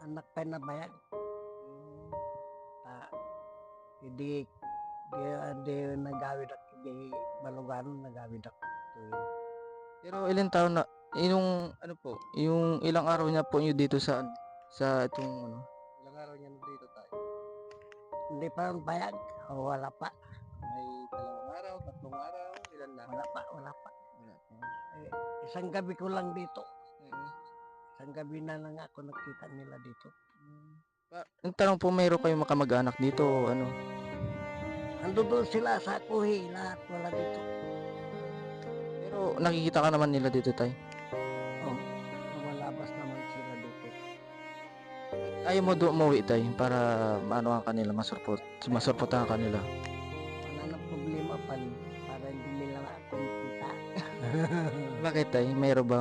anak pa na bayan. Hindi di nagawid ako di balugan nagawid ako tuwing. Pero ilang taon na, yung ano po, yung ilang araw niya po niyo dito sa itong ano, ilang araw niya na dito tayo? Hindi pa ang bayag. O, wala pa. May 2 araw, 3 araw, ilan na? Wala pa. Wala pa. Eh, isang gabi ko lang dito. Mm. Isang gabi na lang ako nakita nila dito. Ang tanong po, mayroon kayong makamag-anak dito o ano? Ando doon sila sa Kuhi, lahat wala dito. Pero nakikita ka naman nila dito tay. Oh, lumalabas naman sila dito. Ayaw mo doon umuwi tay para maano ang kanila, masurpotahan kanila. Wala nang problema pa para hindi nila ako makita. Bakit tay? Mayroon bang